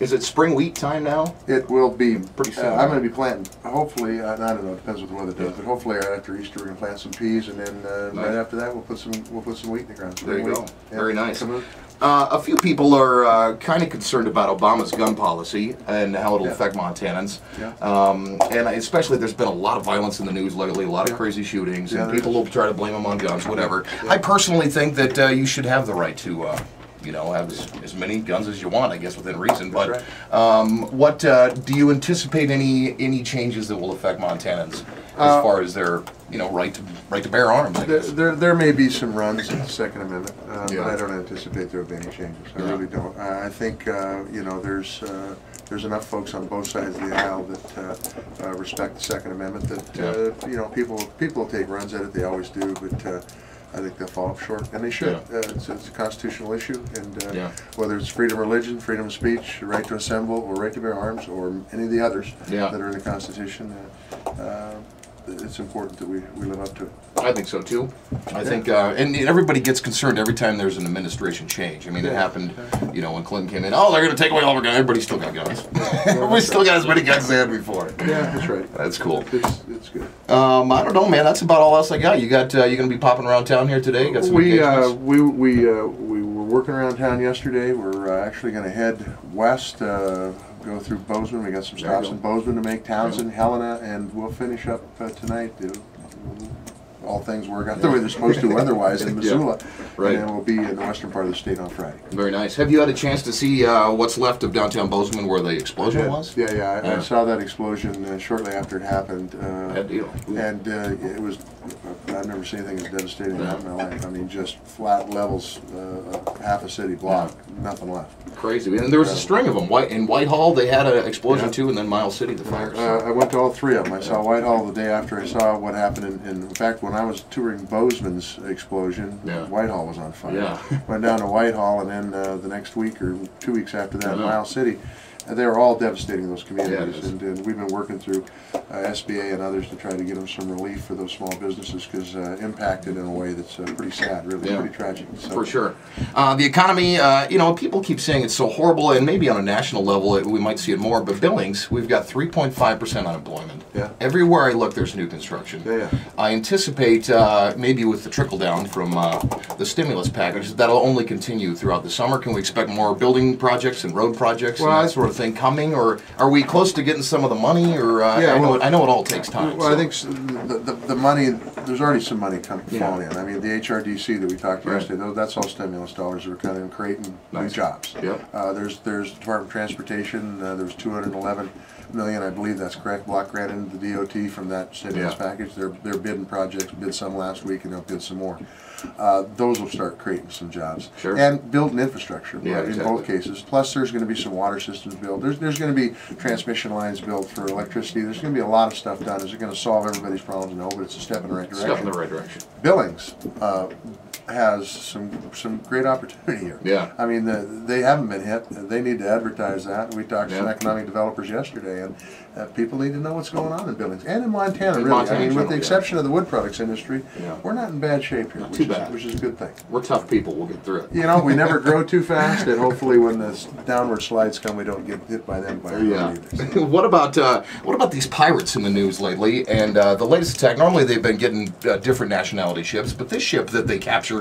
Is it spring wheat time now? It will be Pretty soon. I'm going to be planting. Hopefully, I don't know. It depends what the weather does. But hopefully, right after Easter, we're going to plant some peas, and then Nice. right after that, we'll put some wheat in the ground. There you go. Yeah. Very nice. Come on. A few people are kind of concerned about Obama's gun policy and how it'll Yeah. affect Montanans. Yeah. And especially there's been a lot of violence in the news lately, a lot of Yeah. crazy shootings, Yeah, and there people is. will try to blame them on guns, whatever. Yeah. I personally think that you should have the right to, you know, have as many guns as you want, I guess, within reason. That's But what do you anticipate any changes that will affect Montanans as far as their, you know, right to bear arms? I guess. There may be some runs in the Second Amendment, Yeah. but I don't anticipate there will be any changes. I Yeah. really don't. I think you know there's enough folks on both sides of the aisle that respect the Second Amendment that you know people will take runs at it. They always do, but I think they'll fall up short, and they should. Yeah. It's a constitutional issue, and Yeah. whether it's freedom of religion, freedom of speech, right to assemble, or right to bear arms, or any of the others Yeah. that are in the Constitution, it's important that we live up to it. I think so too. I think, and everybody gets concerned every time there's an administration change. I mean, it happened, you know, when Clinton came in. Oh, they're going to take away all our guns. Everybody still got guns. Everybody still got as many guns as they had before. Yeah, that's right. That's cool. It's good. I don't know, man. That's about all else I got. You got, you going to be popping around town here today? Got some We vacations? we were working around town yesterday. We're actually going to head west, go through Bozeman. We got some There you stops go. in Bozeman to make, Townsend, Helena, and we'll finish up tonight. All things work out the way they're supposed to weather-wise in Missoula, Right. and then we'll be in the western part of the state on Friday. Very nice. Have you had a chance to see what's left of downtown Bozeman where the explosion was? Yeah, I Yeah. saw that explosion shortly after it happened. Bad deal. And it was, I've never seen anything as devastating in my life. I mean, just flat levels, half a city block, nothing left. Crazy. And there was a string of them. In Whitehall, they had an explosion too, and then Miles City, the fires. I went to all three of them. I saw Whitehall the day after I saw what happened. In fact, when I was touring Bozeman's explosion, Yeah. Whitehall was on fire. Yeah. Went down to Whitehall, and then the next week or 2 weeks after that, I know. Miles City. They were all devastating, those communities, Yeah, and we've been working through SBA and others to try to get them some relief for those small businesses because impacted in a way that's pretty sad, really, Yeah. pretty tragic. So, For sure. The economy, you know, people keep saying it's so horrible, and maybe on a national level we might see it more, but Billings, we've got 3.5% unemployment. Yeah. Everywhere I look, there's new construction. Yeah. I anticipate, maybe with the trickle down from the stimulus package, that'll only continue throughout the summer. Can we expect more building projects and road projects and Well, that sort of thing coming, or are we close to getting some of the money? Or I know it all takes time. Well, so. I think the money, there's already some money Yeah. falling in. I mean, the HRDC that we talked Right. yesterday, that's all stimulus dollars that are kind of creating new Nice. jobs. Yep. There's Department of Transportation, there was 211 million, I believe that's correct, block grant into the DOT from that stimulus Yeah. package. They're bidding projects, bid some last week, and they'll bid some more. Those will start creating some jobs. Sure. And building infrastructure Yeah, in exactly. both cases. Plus, there's going to be some water systems built. There's going to be transmission lines built for electricity. There's going to be a lot of stuff done. Is it going to solve everybody's problems? No, but it's a step in the right direction. Step in the right direction. Billings has some great opportunity here. Yeah. I mean, they haven't been hit. They need to advertise that. We talked to some Yeah. economic developers yesterday, and people need to know what's going on in Billings and in Montana. In Really, Montana I mean, in with the general, exception of the wood products industry, Yeah. we're not in bad shape here, too bad. which is a good thing. We're tough people. We'll get through it. You know, we never grow too fast, and hopefully, when the downward slides come, we don't get hit by them. Yeah. What about these pirates in the news lately? And the latest attack. Normally they've been getting different nationality ships, but this ship that they captured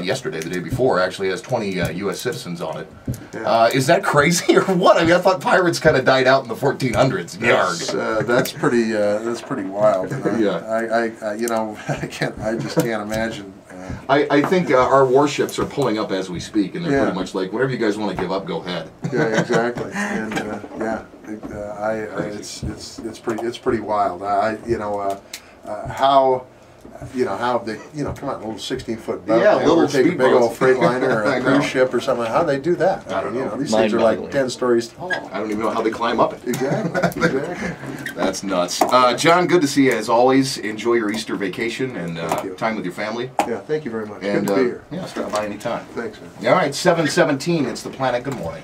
yesterday, the day before, actually has 20 U.S. citizens on it. Yeah. Is that crazy or what? I mean, I thought pirates kind of died out in the 1400s. Yarg. That's pretty wild. Yeah. I you know, I just can't imagine. I think our warships are pulling up as we speak, and they're Yeah. pretty much like, whatever you guys want to give up, go ahead. Yeah, exactly. And it's pretty wild. How they, come on, a little 16-foot boat, Yeah, they little overtake a big speedboats. old freight liner or I a know. cruise ship or something. How do they do that? I don't know. These things are like Mind-boggling. 10 stories tall. I don't even know how they climb up it. Exactly. That's nuts. John, good to see you as always. Enjoy your Easter vacation and you. time with your family. Yeah, thank you very much. And Good to be here. yeah, stop by anytime. Thanks, man. All right, 7:17. It's the Planet. Good morning.